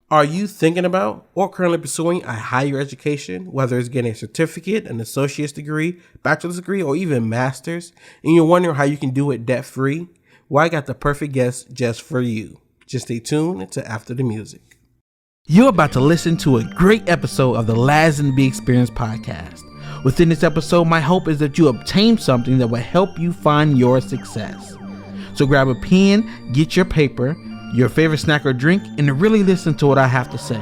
Are you thinking about or currently pursuing a higher education, whether it's getting a certificate, an associate's degree, bachelor's degree, or even master's, and you're wondering how you can do it debt free? Well, I got the perfect guest just for you. Just stay tuned to After the Music. You're about to listen to a great episode of the Laz and B Experience podcast. Within this episode, my hope is that you obtain something that will help you find your success. So grab a pen, get your paper, your favorite snack or drink, and really listen to what I have to say.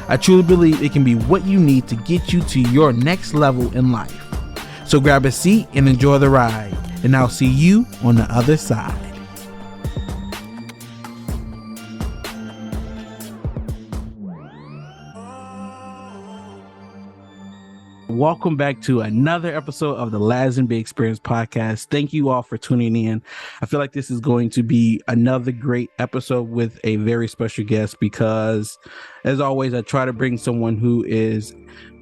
I truly believe it can be what you need to get you to your next level in life. So grab a seat and enjoy the ride, and I'll see you on the other side. Welcome back to another episode of the Laz and B Experience podcast. Thank you all for tuning in. I feel like this is going to be another great episode with a very special guest because, as always, I try to bring someone who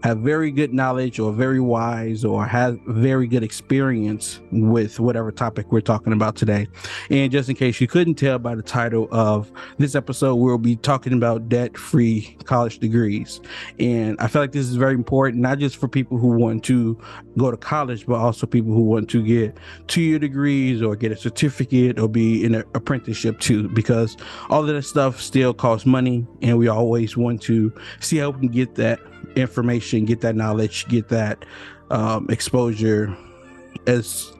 have very good knowledge or very wise or has very good experience with whatever topic we're talking about today. And just in case you couldn't tell by the title of this episode, we'll be talking about debt-free college degrees. And I feel like this is very important, not just for people who want to go to college, but also people who want to get 2-year degrees or get a certificate or be in an apprenticeship too, because all of that stuff still costs money. And we always want to see how we can get that information, get that knowledge, get that exposure as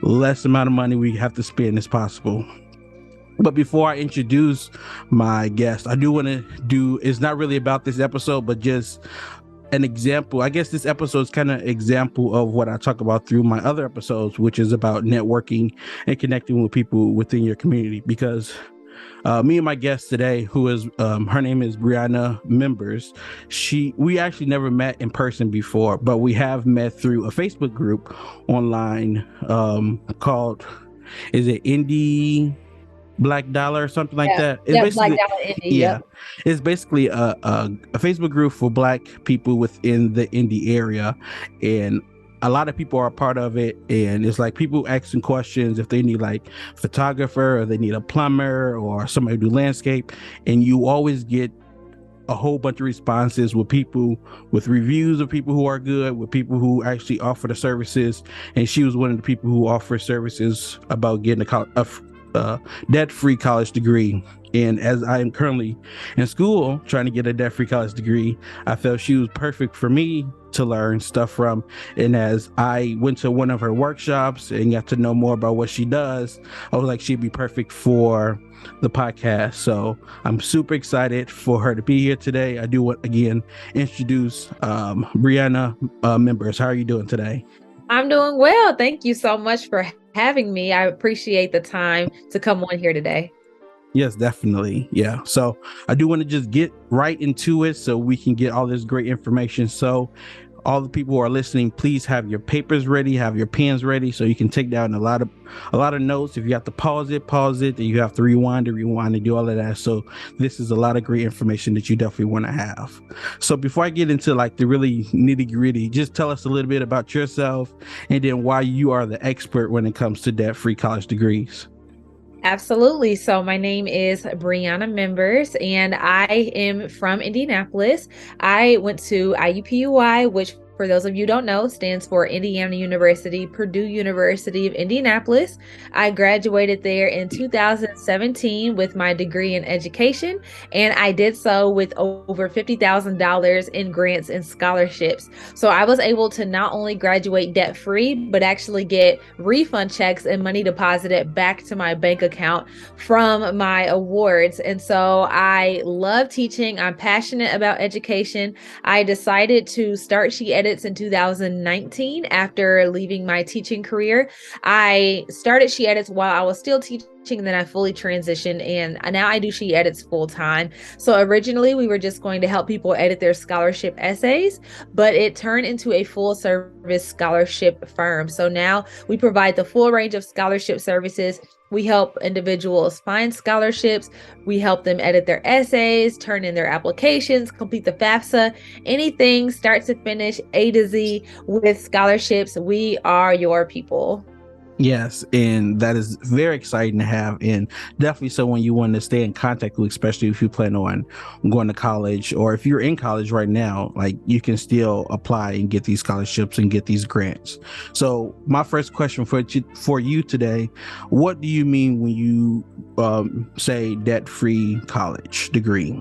less amount of money we have to spend as possible. But before I introduce my guest, I do want to it's not really about this episode, but just an example. I guess this episode is kind of example of what I talk about through my other episodes, which is about networking and connecting with people within your community. Because me and my guest today, who is her name is Brianna Membres. We actually never met in person before, but we have met through a Facebook group online called, is it Indie Black Dollar or something like that? It's basically Black Dollar Indie. Yeah, Yep. it's basically a Facebook group for Black people within the indie area, and a lot of people are a part of it. And it's like people asking questions if they need like a photographer or they need a plumber or somebody to do landscape, and you always get a whole bunch of responses with people with reviews of people who are good, with people who actually offer the services. And she was one of the people who offer services about getting a debt-free college degree. And as I am currently in school trying to get a debt-free college degree, I felt she was perfect for me to learn stuff from. And as I went to one of her workshops and got to know more about what she does, I was like, she'd be perfect for the podcast. So I'm super excited for her to be here today. I do want again introduce Brianna Membres. How are you doing today? I'm doing well. Thank you so much for having me. I appreciate the time to come on here today. Yes, definitely. Yeah. So I do want to just get right into it so we can get all this great information. So all the people who are listening, please have your papers ready, have your pens ready so you can take down a lot of notes. If you have to pause it, then you have to rewind and do all of that. So this is a lot of great information that you definitely want to have. So before I get into like the really nitty gritty, just tell us a little bit about yourself and then why you are the expert when it comes to debt-free college degrees. Absolutely. So my name is Brianna Membres, and I am from Indianapolis. I went to IUPUI, which for those of you who don't know, stands for Indiana University, Purdue University of Indianapolis. I graduated there in 2017 with my degree in education, and I did so with over $50,000 in grants and scholarships. So I was able to not only graduate debt-free, but actually get refund checks and money deposited back to my bank account from my awards. And so I love teaching. I'm passionate about education. I decided to start She Edits in 2019 after leaving my teaching career. I started She Edits while I was still teaching, and then I fully transitioned, and now I do She Edits full time. So originally we were just going to help people edit their scholarship essays, but it turned into a full service scholarship firm. So now we provide the full range of scholarship services. We help individuals find scholarships. We help them edit their essays, turn in their applications, complete the FAFSA, anything start to finish, A to Z with scholarships. We are your people. Yes, and that is very exciting to have, and definitely someone you want to stay in contact with, especially if you plan on going to college, or if you're in college right now, like you can still apply and get these scholarships and get these grants. So my first question for you today, what do you mean when you say debt-free college degree?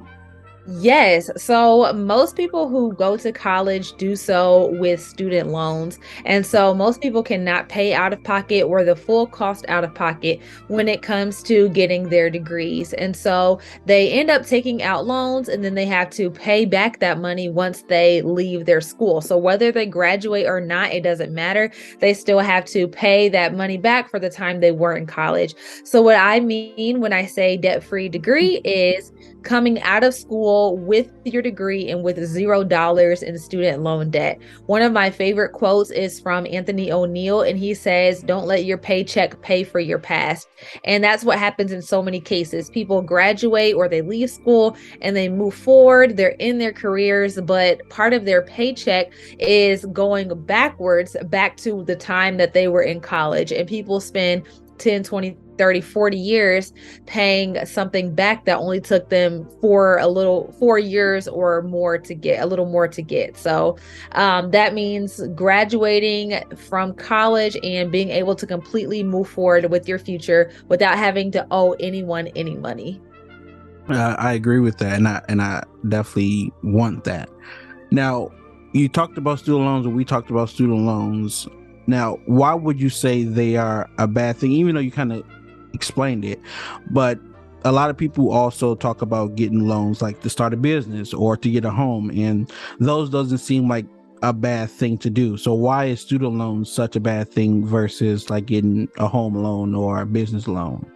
Yes. So most people who go to college do so with student loans. And so most people cannot pay out of pocket or the full cost out of pocket when it comes to getting their degrees. And so they end up taking out loans and then they have to pay back that money once they leave their school. So whether they graduate or not, it doesn't matter. They still have to pay that money back for the time they were in college. So what I mean when I say debt-free degree is coming out of school with your degree and with $0 in student loan debt. One of my favorite quotes is from Anthony O'Neill, and he says, "Don't let your paycheck pay for your past." And that's what happens in so many cases. People graduate or they leave school and they move forward. They're in their careers, but part of their paycheck is going backwards back to the time that they were in college. And people spend 10, 20, 30, 40 years paying something back that only took them 4 years or more to get, a little more to get. So that means graduating from college and being able to completely move forward with your future without having to owe anyone any money. I agree with that, and I definitely want that. Now, you talked about student loans, and we talked about student loans. Now, why would you say they are a bad thing, even though you kind of explained it? But a lot of people also talk about getting loans like to start a business or to get a home, and those doesn't seem like a bad thing to do. So why is student loans such a bad thing versus like getting a home loan or a business loan?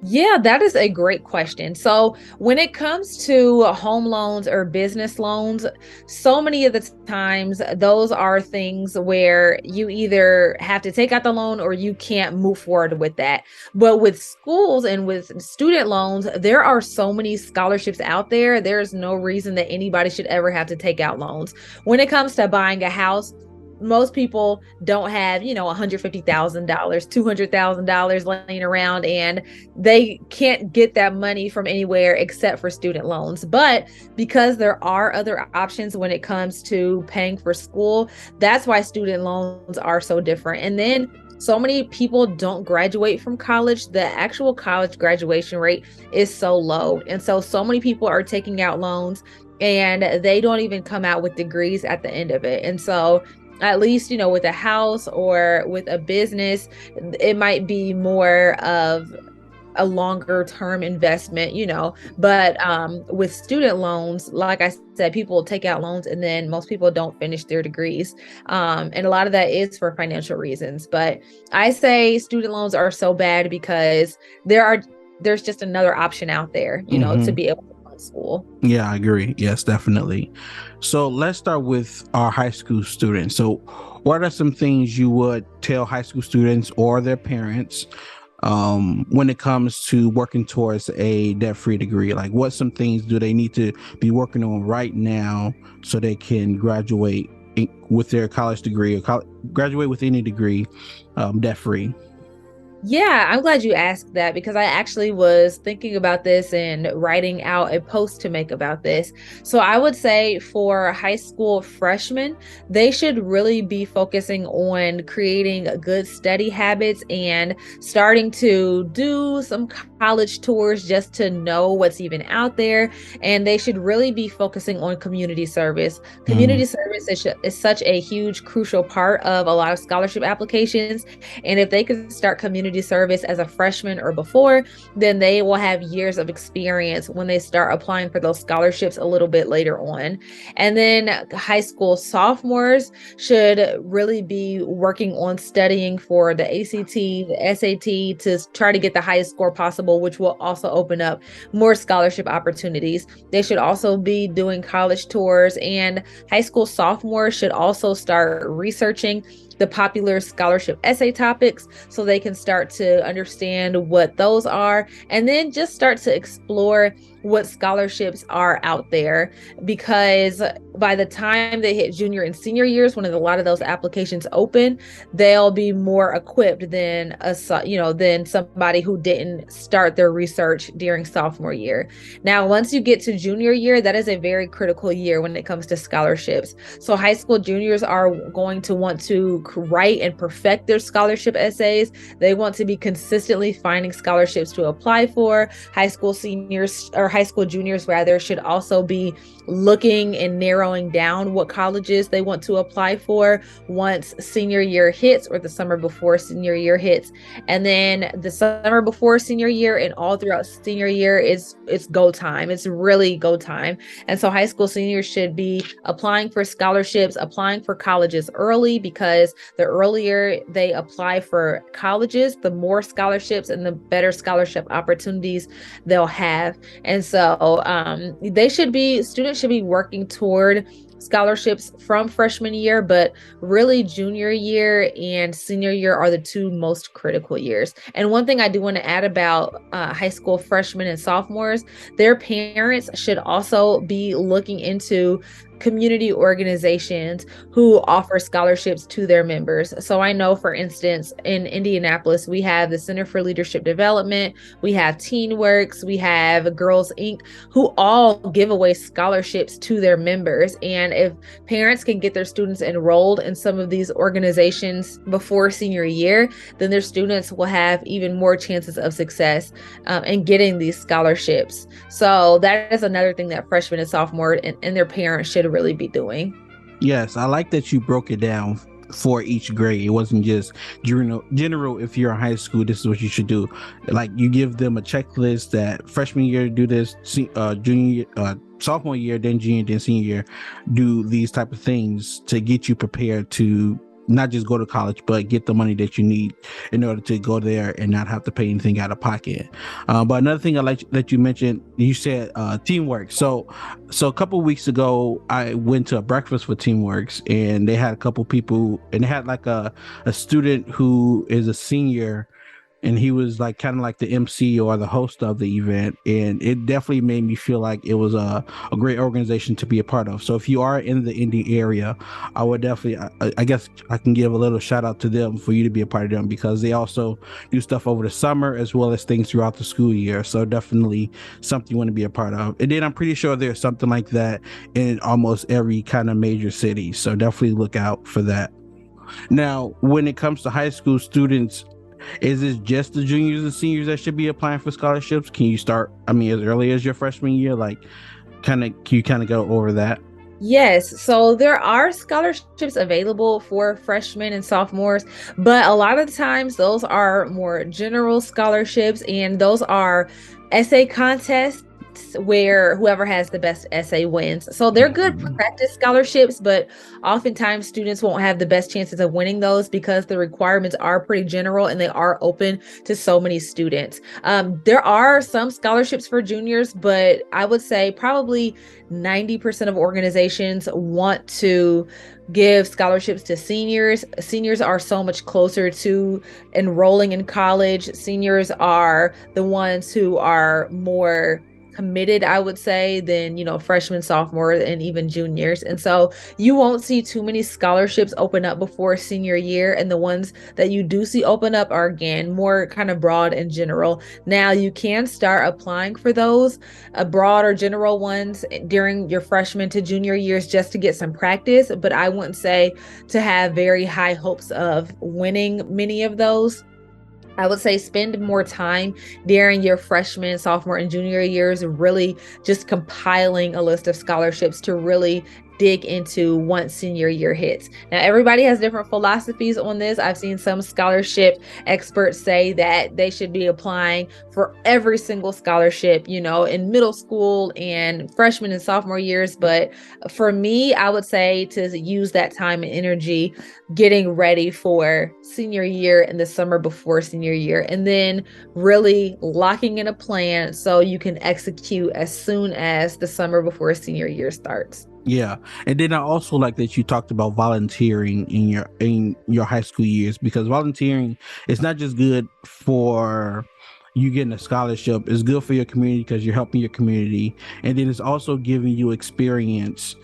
Yeah, that is a great question. So, when it comes to home loans or business loans, so many of the times those are things where you either have to take out the loan or you can't move forward with that. But with schools and with student loans, there are so many scholarships out there. There's no reason that anybody should ever have to take out loans. When it comes to buying a house, most people don't have, $150,000, $200,000 laying around, and they can't get that money from anywhere except for student loans. But because there are other options when it comes to paying for school, that's why student loans are so different. And then so many people don't graduate from college. The actual college graduation rate is so low. And so many people are taking out loans and they don't even come out with degrees at the end of it. And so at least, with a house or with a business, it might be more of a longer term investment, but with student loans, like I said, people take out loans and then most people don't finish their degrees. And a lot of that is for financial reasons. But I say student loans are so bad because there's just another option out there, to be able to school. Yeah, I agree. Yes, definitely. So let's start with our high school students. So what are some things you would tell high school students or their parents when it comes to working towards a debt-free degree? Like, what some things do they need to be working on right now so they can graduate with their college degree or graduate with any degree debt-free? Yeah, I'm glad you asked that because I actually was thinking about this and writing out a post to make about this. So I would say for high school freshmen, they should really be focusing on creating good study habits and starting to do some college tours just to know what's even out there. And they should really be focusing on community service. Community service is such a huge, crucial part of a lot of scholarship applications. And if they could start community service as a freshman or before, then they will have years of experience when they start applying for those scholarships a little bit later on. And then high school sophomores should really be working on studying for the ACT, the SAT to try to get the highest score possible, which will also open up more scholarship opportunities. They should also be doing college tours, and high school sophomores should also start researching the popular scholarship essay topics so they can start to understand what those are, and then just start to explore what scholarships are out there, because by the time they hit junior and senior years, when a lot of those applications open, they'll be more equipped than than somebody who didn't start their research during sophomore year. Now, once you get to junior year, that is a very critical year when it comes to scholarships. So high school juniors are going to want to write and perfect their scholarship essays. They want to be consistently finding scholarships to apply for. High school seniors, or high school juniors rather, should also be looking and narrowing down what colleges they want to apply for once senior year hits, or the summer before senior year hits. And then the summer before senior year and all throughout senior year it's go time. It's really go time. And so high school seniors should be applying for scholarships, applying for colleges early, because the earlier they apply for colleges, the more scholarships and the better scholarship opportunities they'll have. And so students should be working toward scholarships from freshman year, but really junior year and senior year are the two most critical years. And one thing I do want to add about high school freshmen and sophomores, their parents should also be looking into community organizations who offer scholarships to their members. So I know, for instance, in Indianapolis, we have the Center for Leadership Development, we have TeenWorks, we have Girls Inc., who all give away scholarships to their members. And if parents can get their students enrolled in some of these organizations before senior year, then their students will have even more chances of success in getting these scholarships. So that is another thing that freshmen and sophomore and their parents should really be doing. Yes, I like that you broke it down for each grade. It wasn't just general. If you're in high school, this is what you should do. Like, you give them a checklist that freshman year do this, junior sophomore year, then junior, then senior year do these type of things to get you prepared to not just go to college, but get the money that you need in order to go there and not have to pay anything out of pocket. But another thing I like that you mentioned, you said TeenWorks. So a couple of weeks ago, I went to a breakfast for TeenWorks, and they had a couple people, and they had like a student who is a senior, and he was like kind of like the MC or the host of the event. And it definitely made me feel like it was a great organization to be a part of. So if you are in the Indy area, I would definitely, I guess I can give a little shout out to them for you to be a part of them, because they also do stuff over the summer as well as things throughout the school year. So definitely something you want to be a part of. And then I'm pretty sure there's something like that in almost every kind of major city. So definitely look out for that. Now, when it comes to high school students, is this just the juniors and seniors that should be applying for scholarships? Can you start, as early as your freshman year? Can you go over that? Yes, so there are scholarships available for freshmen and sophomores, but a lot of the times those are more general scholarships, and those are essay contests where whoever has the best essay wins. So they're good practice scholarships, but oftentimes students won't have the best chances of winning those because the requirements are pretty general and they are open to so many students. There are some scholarships for juniors, but I would say probably 90% of organizations want to give scholarships to seniors. Seniors are so much closer to enrolling in college. Seniors are the ones who are more committed, I would say, than, freshmen, sophomore, and even juniors. And so you won't see too many scholarships open up before senior year. And the ones that you do see open up are, again, more kind of broad and general. Now, you can start applying for those broad or general ones during your freshman to junior years just to get some practice. But I wouldn't say to have very high hopes of winning many of those. I would say spend more time during your freshman, sophomore, and junior years really just compiling a list of scholarships to really dig into once senior year hits. Now, everybody has different philosophies on this. I've seen some scholarship experts say that they should be applying for every single scholarship, in middle school and freshman and sophomore years. But for me, I would say to use that time and energy getting ready for senior year and the summer before senior year, and then really locking in a plan so you can execute as soon as the summer before senior year starts. Yeah. And then I also like that you talked about volunteering in your high school years, because volunteering is not just good for you getting a scholarship is good for your community because you're helping your community, and then it's also giving you experience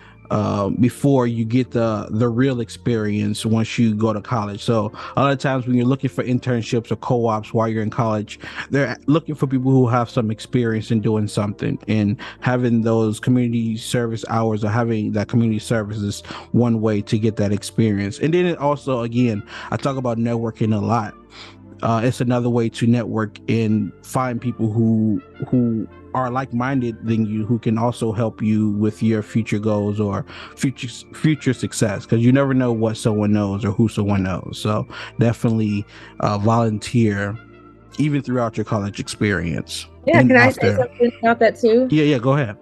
before you get the real experience once you go to college. So a lot of times when you're looking for internships or co-ops while you're in college, they're looking for people who have some experience in doing something, and having those community service hours or having that community service is one way to get that experience. And then it also, again, I talk about networking a lot. It's another way to network and find people who are like-minded than you, who can also help you with your future goals or future success, because you never know what someone knows or who someone knows. So definitely volunteer even throughout your college experience. Yeah, And can I after, say something about that too? yeah, go ahead.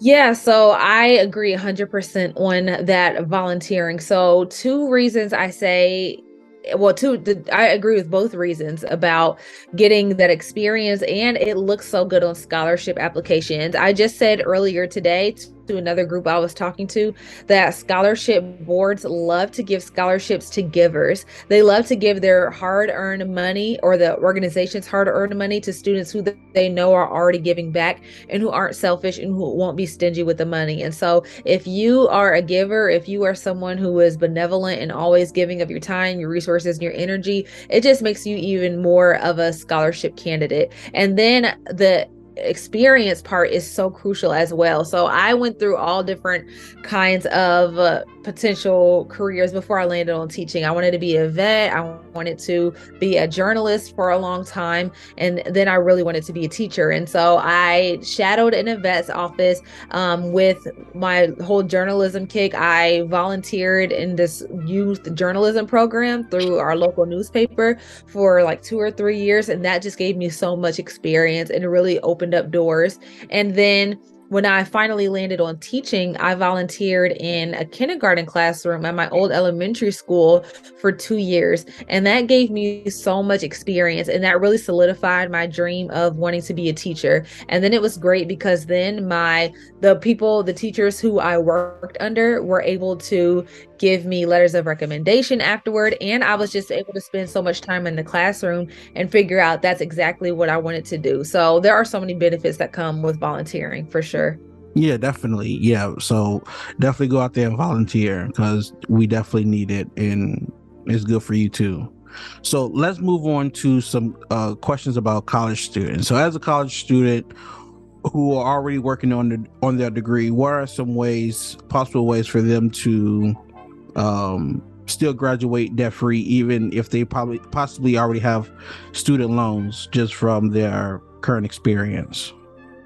Yeah, so I agree 100% on that volunteering. So two reasons I say, well, I agree with both reasons about getting that experience, and it looks so good on scholarship applications. I just said earlier today to another group I was talking to that scholarship boards love to give scholarships to givers. They love to give their hard-earned money, or the organization's hard-earned money, to students who they know are already giving back and who aren't selfish and who won't be stingy with the money. And so if you are a giver, if you are someone who is benevolent and always giving of your time, your resources, and your energy, it just makes you even more of a scholarship candidate. And then the experience part is so crucial as well. So I went through all different kinds of potential careers before I landed on teaching. I wanted to be a vet. I wanted to be a journalist for a long time. And then I really wanted to be a teacher. And so I shadowed in a vet's office with my whole journalism kick. I volunteered in this youth journalism program through our local newspaper for like 2 or 3 years. And that just gave me so much experience and it really opened up doors. And then when I finally landed on teaching, I volunteered in a kindergarten classroom at my old elementary school for 2 years. And that gave me so much experience. And that really solidified my dream of wanting to be a teacher. And then it was great because then the teachers who I worked under were able to give me letters of recommendation afterward. And I was just able to spend so much time in the classroom and figure out that's exactly what I wanted to do. So there are so many benefits that come with volunteering, for sure. Yeah, definitely. Yeah. So definitely go out there and volunteer, because we definitely need it, and it's good for you too. So let's move on to some questions about college students. So as a college student who are already working on their degree, what are some possible ways for them to still graduate debt free, even if they possibly already have student loans just from their current experience?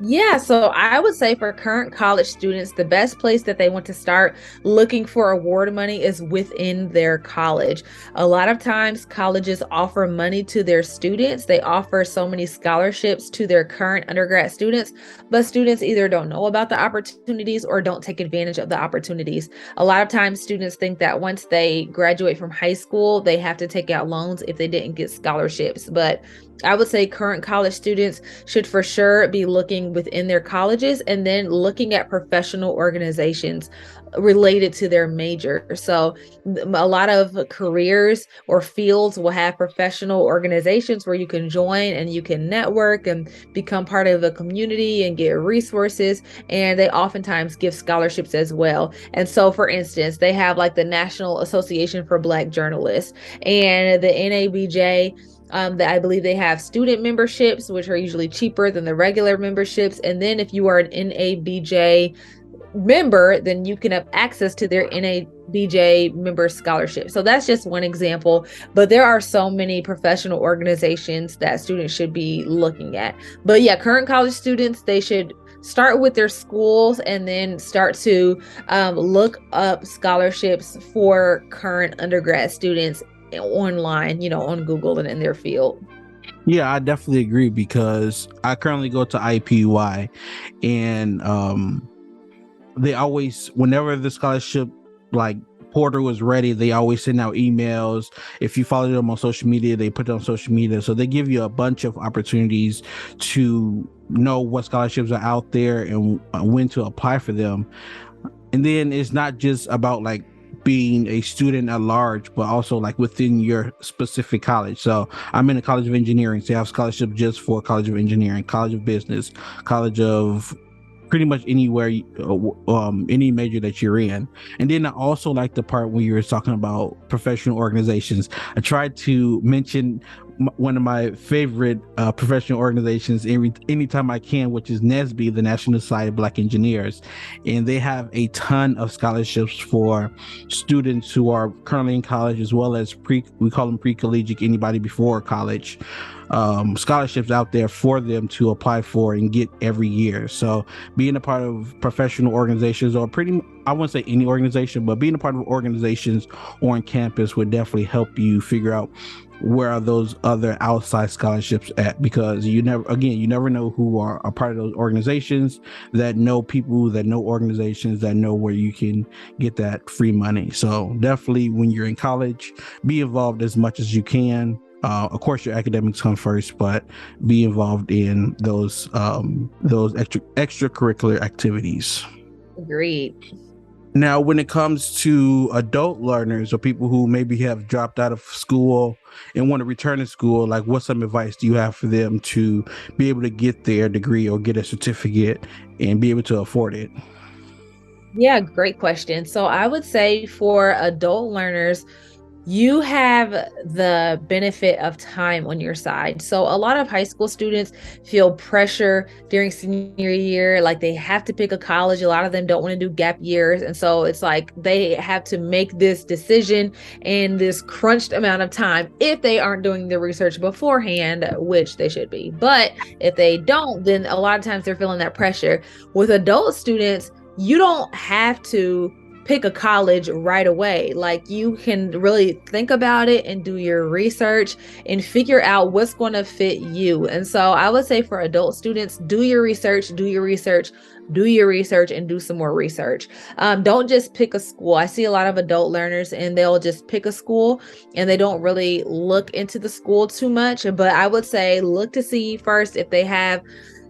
Yeah, so I would say for current college students, the best place that they want to start looking for award money is within their college. A lot of times colleges offer money to their students. They offer so many scholarships to their current undergrad students, but students either don't know about the opportunities or don't take advantage of the opportunities. A lot of times students think that once they graduate from high school, they have to take out loans if they didn't get scholarships. But I would say current college students should for sure be looking within their colleges and then looking at professional organizations related to their major. So a lot of careers or fields will have professional organizations where you can join and you can network and become part of a community and get resources. And they oftentimes give scholarships as well. And so, for instance, they have like the National Association for Black Journalists and the NABJ. That I believe they have student memberships, which are usually cheaper than the regular memberships. And then if you are an NABJ member, then you can have access to their NABJ member scholarship. So that's just one example, but there are so many professional organizations that students should be looking at. But yeah, current college students, they should start with their schools and then start to look up scholarships for current undergrad students online, on Google and in their field. Yeah, I definitely agree, because I currently go to IPUI, and they always, whenever the scholarship like portal is ready, they always send out emails. If you follow them on social media, they put it on social media. So they give you a bunch of opportunities to know what scholarships are out there and when to apply for them. And then it's not just about like being a student at large, but also like within your specific college. So I'm in the College of Engineering, so I have scholarships just for College of Engineering, College of Business, College of pretty much anywhere, any major that you're in. And then I also like the part where you were talking about professional organizations. I tried to mention one of my favorite professional organizations anytime I can, which is NSBE, the National Society of Black Engineers. And they have a ton of scholarships for students who are currently in college, as well as we call them pre-collegiate, anybody before college. Scholarships out there for them to apply for and get every year. So being a part of professional organizations, or I wouldn't say any organization, but being a part of organizations on campus would definitely help you figure out where are those other outside scholarships at, because you never know who are a part of those organizations, that know people, that know organizations, that know where you can get that free money. So definitely when you're in college, be involved as much as you can. Of course, your academics come first, but be involved in those extracurricular activities. Agreed. Now, when it comes to adult learners or people who maybe have dropped out of school and want to return to school, like what some advice do you have for them to be able to get their degree or get a certificate and be able to afford it? Yeah, great question. So I would say for adult learners, you have the benefit of time on your side. So a lot of high school students feel pressure during senior year, like they have to pick a college. A lot of them don't want to do gap years. And so it's like they have to make this decision in this crunched amount of time if they aren't doing the research beforehand, which they should be. But if they don't, then a lot of times they're feeling that pressure. With adult students, you don't have to pick a college right away. Like you can really think about it and do your research and figure out what's going to fit you. And so I would say for adult students, do your research, and do some more research. Don't just pick a school. I see a lot of adult learners and they'll just pick a school and they don't really look into the school too much. But I would say look to see first if they have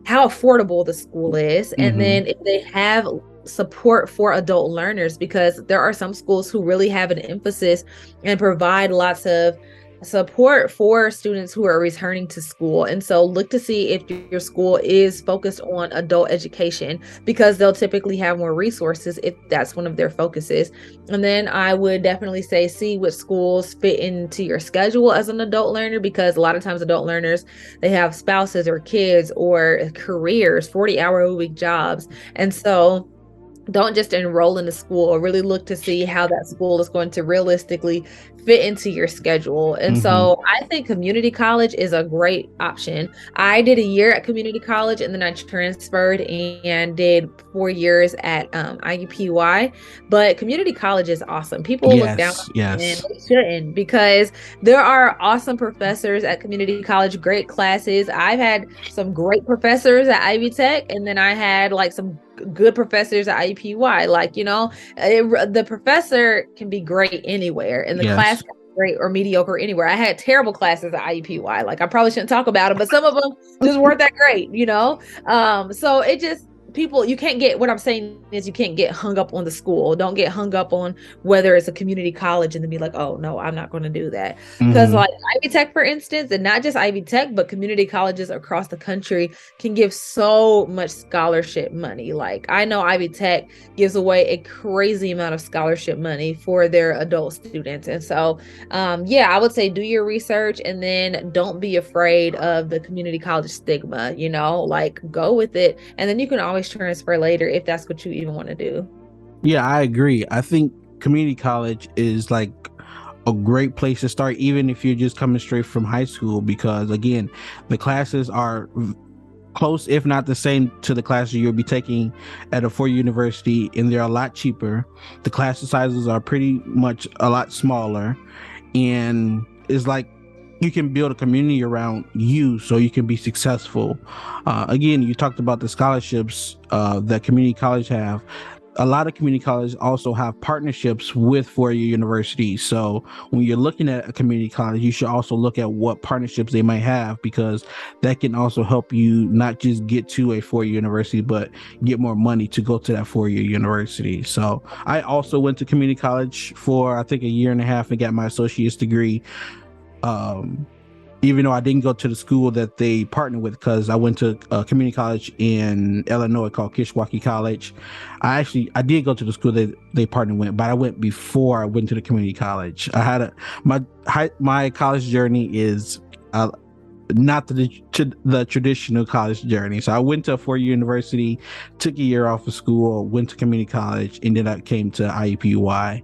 how affordable the school is. And then if they have support for adult learners, because there are some schools who really have an emphasis and provide lots of support for students who are returning to school. And so look to see if your school is focused on adult education, because they'll typically have more resources if that's one of their focuses. And then I would definitely say see which schools fit into your schedule as an adult learner, because a lot of times adult learners, they have spouses or kids or careers, 40-hour-a-week jobs. And so don't just enroll in the school, or really look to see how that school is going to realistically fit into your schedule. And so I think community college is a great option. I did a year at community college and then I transferred and did 4 years at IUPUI. But community college is awesome. People look down on it, and they shouldn't, because there are awesome professors at community college, great classes. I've had some great professors at Ivy Tech, and then I had like some good professors at IUPUI. Like, the professor can be great anywhere, and the class can be great or mediocre anywhere. I had terrible classes at IUPUI. Like, I probably shouldn't talk about them, but some of them just weren't that great, So it just, you can't get, what I'm saying is you can't get hung up on the school. Don't get hung up on whether it's a community college and then be like, oh no, I'm not going to do that. Because like Ivy Tech, for instance, and not just Ivy Tech, but community colleges across the country can give so much scholarship money. Like I know Ivy Tech gives away a crazy amount of scholarship money for their adult students. And so, I would say do your research, and then don't be afraid of the community college stigma, like go with it. And then you can always transfer later if that's what you even want to do. Yeah, I agree. I think community college is like a great place to start, even if you're just coming straight from high school, because again, the classes are close, if not the same, to the classes you'll be taking at a four-year university, and they're a lot cheaper. The class sizes are pretty much a lot smaller, and it's like you can build a community around you so you can be successful. Again, you talked about the scholarships that community college have. a lot of community colleges also have partnerships with four-year universities. So when you're looking at a community college, you should also look at what partnerships they might have, because that can also help you not just get to a four-year university, but get more money to go to that four-year university. So I also went to community college for, I think, a year and a half and got my associate's degree. Even though I didn't go to the school that they partnered with, because I went to a community college in Illinois called Kishwaukee College. I did go to the school that they partnered with, but I went before I went to the community college. I had my college journey is not the traditional college journey. So I went to a four-year university, took a year off of school, went to community college, and then I came to IUPUI.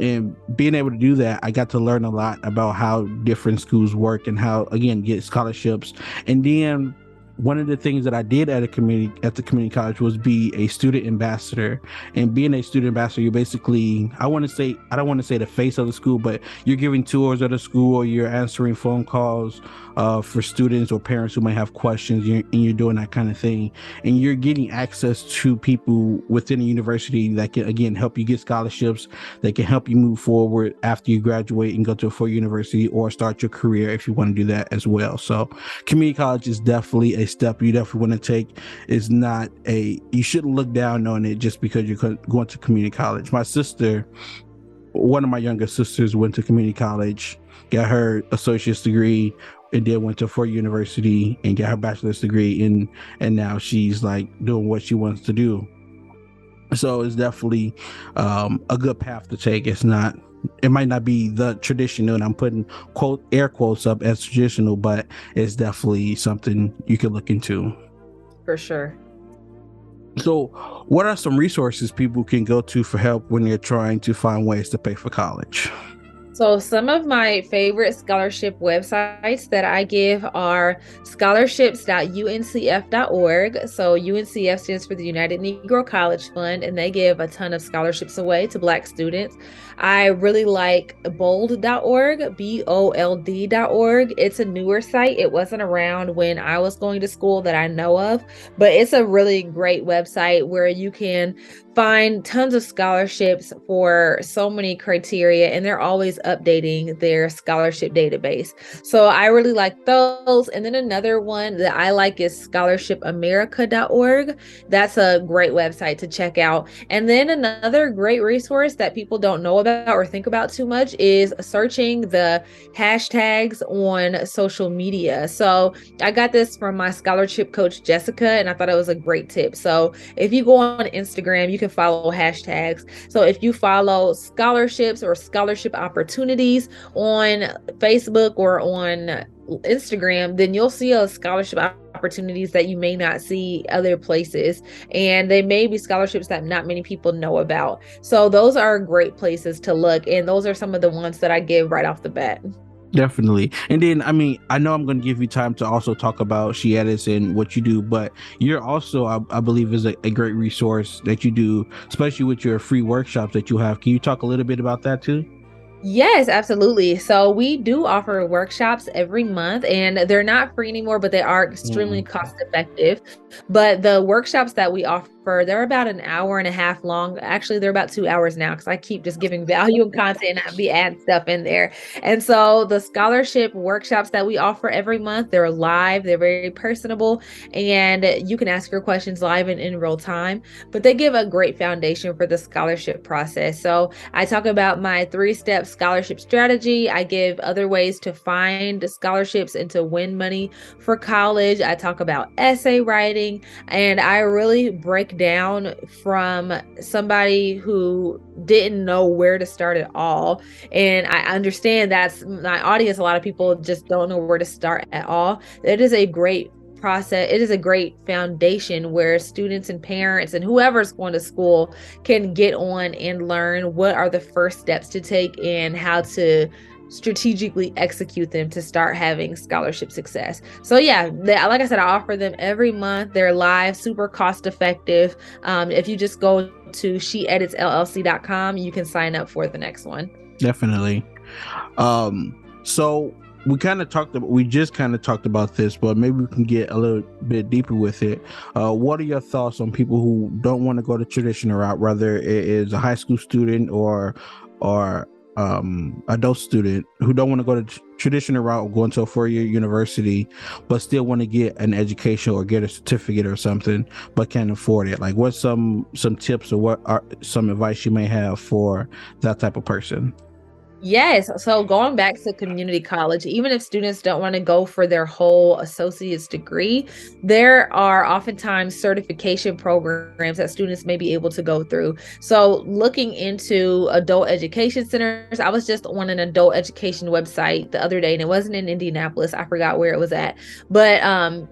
And being able to do that, I got to learn a lot about how different schools work and how, again, get scholarships. And then one of the things that I did at the community college was be a student ambassador. And being a student ambassador, you're basically, I don't want to say the face of the school, but you're giving tours of the school, or you're answering phone calls for students or parents who might have questions, and you're doing that kind of thing. And you're getting access to people within the university that can, again, help you get scholarships, that can help you move forward after you graduate and go to a four-year university, or start your career if you want to do that as well. So community college is definitely a step you definitely want to take. It's not you shouldn't look down on it just because you're going to community college. My sister, one of my younger sisters, went to community college, got her associate's degree, and then went to Ford University and got her bachelor's degree, and now she's like doing what she wants to do. So it's definitely a good path to take. It might not be the traditional, and I'm putting air quotes up as traditional, but it's definitely something you can look into. For sure. So what are some resources people can go to for help when they're trying to find ways to pay for college? So some of my favorite scholarship websites that I give are scholarships.uncf.org. So UNCF stands for the United Negro College Fund, and they give a ton of scholarships away to Black students. I really like bold.org, bold.org. It's a newer site. It wasn't around when I was going to school that I know of, but it's a really great website where you can find tons of scholarships for so many criteria, and they're always updating their scholarship database. So I really like those. And then another one that I like is scholarshipamerica.org. That's a great website to check out. And then another great resource that people don't know about or think about too much is searching the hashtags on social media. So I got this from my scholarship coach, Jessica, and I thought it was a great tip. So if you go on Instagram, you can follow hashtags. So if you follow scholarships or scholarship opportunities on Facebook or on Instagram, then you'll see a scholarship opportunities that you may not see other places, and they may be scholarships that not many people know about. So those are great places to look, and those are some of the ones that I give right off the bat. Definitely. And then, I mean, I know I'm going to give you time to also talk about She Edits and what you do, but you're also, I believe, is a great resource that you do, especially with your free workshops that you have. Can you talk a little bit about that too? Yes, absolutely. So we do offer workshops every month, and they're not free anymore, but they are extremely cost effective. But the workshops that we offer, they're about an hour and a half long. Actually, they're about 2 hours now, because I keep just giving value and content, and I be adding stuff in there. And so the scholarship workshops that we offer every month, they're live, they're very personable, and you can ask your questions live and in real time, but they give a great foundation for the scholarship process. So I talk about my 3-step scholarship strategy. I give other ways to find scholarships and to win money for college. I talk about essay writing, and I really break down from somebody who didn't know where to start at all. And I understand that's my audience. A lot of people just don't know where to start at all. It is a great process. It is a great foundation where students and parents and whoever's going to school can get on and learn what are the first steps to take and how to strategically execute them to start having scholarship success. So yeah, like I said, I offer them every month. They're live, super cost effective. If you just go to sheeditsllc.com, you can sign up for the next one. Definitely. So we just kind of talked about this, but maybe we can get a little bit deeper with it. What are your thoughts on people who don't want to go the traditional route, whether it is a high school student or adult student who don't want to go the traditional route, going to a 4-year university, but still want to get an education or get a certificate or something, but can't afford it? Like, what's some tips or what are some advice you may have for that type of person? Yes. So going back to community college, even if students don't want to go for their whole associate's degree, there are oftentimes certification programs that students may be able to go through. So looking into adult education centers, I was just on an adult education website the other day, and it wasn't in Indianapolis. I forgot where it was at, but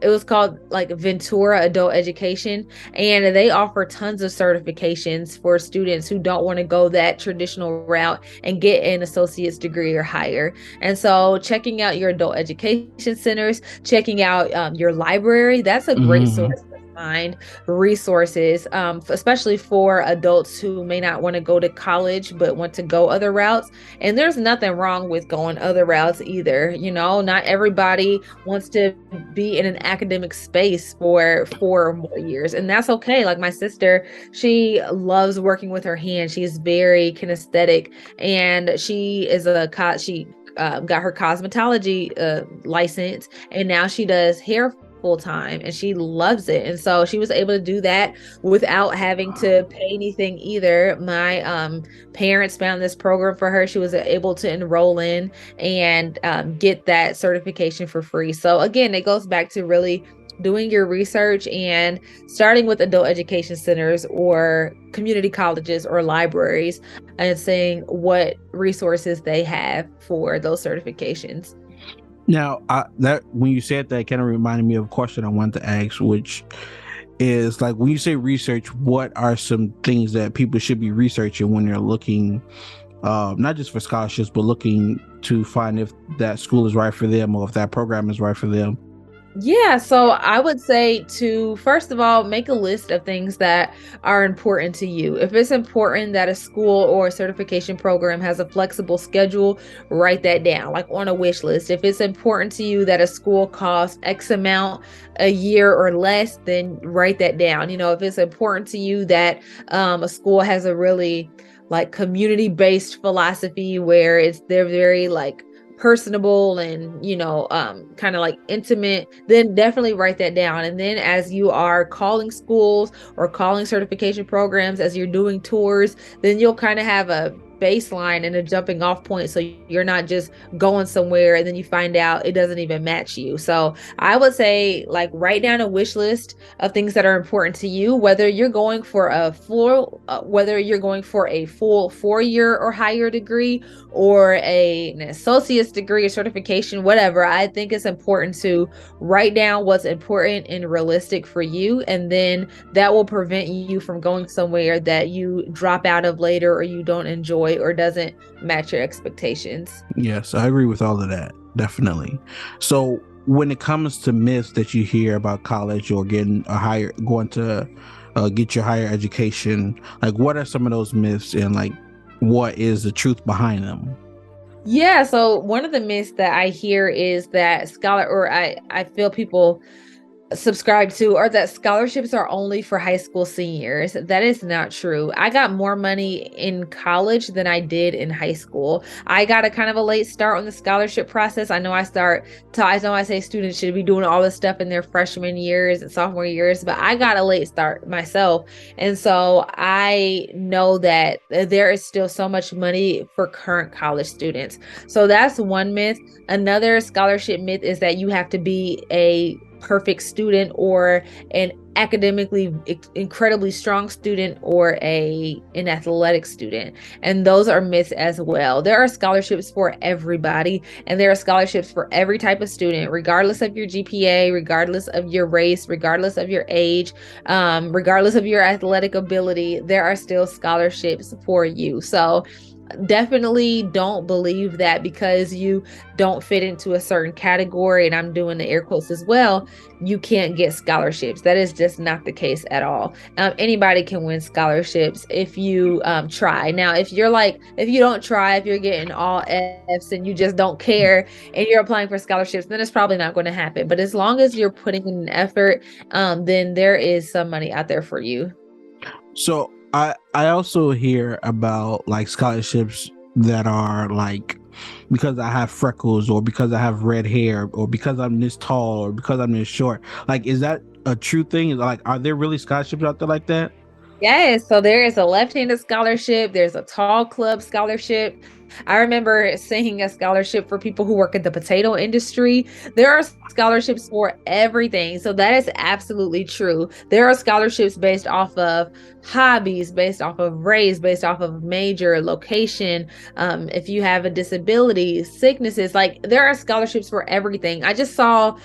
it was called like Ventura Adult Education, and they offer tons of certifications for students who don't want to go that traditional route and get an associate's degree or higher. And so checking out your adult education centers, checking out your library, that's a great source to find resources, especially for adults who may not want to go to college but want to go other routes. And there's nothing wrong with going other routes either. You know, not everybody wants to be in an academic space for 4 or more years, and that's okay. Like my sister, she loves working with her hands. She's very kinesthetic, and she is she got her cosmetology license, and now she does hair full time, and she loves it. And so she was able to do that without having to pay anything either. My parents found this program for her. She was able to enroll in and get that certification for free. So again, it goes back to really doing your research and starting with adult education centers or community colleges or libraries and seeing what resources they have for those certifications. Now, that when you said that, kind of reminded me of a question I wanted to ask, which is like, when you say research, what are some things that people should be researching when they're looking, not just for scholarships, but looking to find if that school is right for them or if that program is right for them? Yeah, so I would say to, first of all, make a list of things that are important to you. If it's important that a school or a certification program has a flexible schedule, write that down, like on a wish list. If it's important to you that a school costs X amount a year or less, then write that down. You know, if it's important to you that a school has a really like community-based philosophy where they're very like personable and, you know, kind of like intimate, then definitely write that down. And then as you are calling schools or calling certification programs, as you're doing tours, then you'll kind of have a baseline and a jumping off point, so you're not just going somewhere and then you find out it doesn't even match you. So I would say, like, write down a wish list of things that are important to you, whether you're going for a full 4-year or higher degree, or an associate's degree or certification, whatever. I think it's important to write down what's important and realistic for you, and then that will prevent you from going somewhere that you drop out of later or you don't enjoy or doesn't match your expectations. Yes, I agree with all of that. Definitely. So when it comes to myths that you hear about college or going to get your higher education, like, what are some of those myths, and like, what is the truth behind them? Yeah, so one of the myths that I hear is that I feel people subscribe to, or that scholarships are only for high school seniors. That is not true. I got more money in college than I did in high school. I got a kind of a late start on the scholarship process. I know I say students should be doing all this stuff in their freshman years and sophomore years, but I got a late start myself. And so I know that there is still so much money for current college students. So that's one myth. Another scholarship myth is that you have to be a perfect student or an academically incredibly strong student or an athletic student, and those are myths as well. There are scholarships for everybody, and there are scholarships for every type of student, regardless of your GPA, regardless of your race, regardless of your age, regardless of your athletic ability. There are still scholarships for you. So definitely don't believe that because you don't fit into a certain category, and I'm doing the air quotes as well, you can't get scholarships. That is just not the case at all. Anybody can win scholarships if you try. Now, if you don't try, if you're getting all F's and you just don't care and you're applying for scholarships, then it's probably not going to happen. But as long as you're putting in an effort, then there is some money out there for you. So I also hear about like scholarships that are like because I have freckles or because I have red hair or because I'm this tall or because I'm this short. Like, is that a true thing? Is like, are there really scholarships out there like that? Yes, so there is a left-handed scholarship, there's a tall club scholarship. I remember seeing a scholarship for people who work in the potato industry. There are scholarships for everything. So that is absolutely true. There are scholarships based off of hobbies, based off of race, based off of major, location. If you have a disability, sicknesses, like there are scholarships for everything. I just saw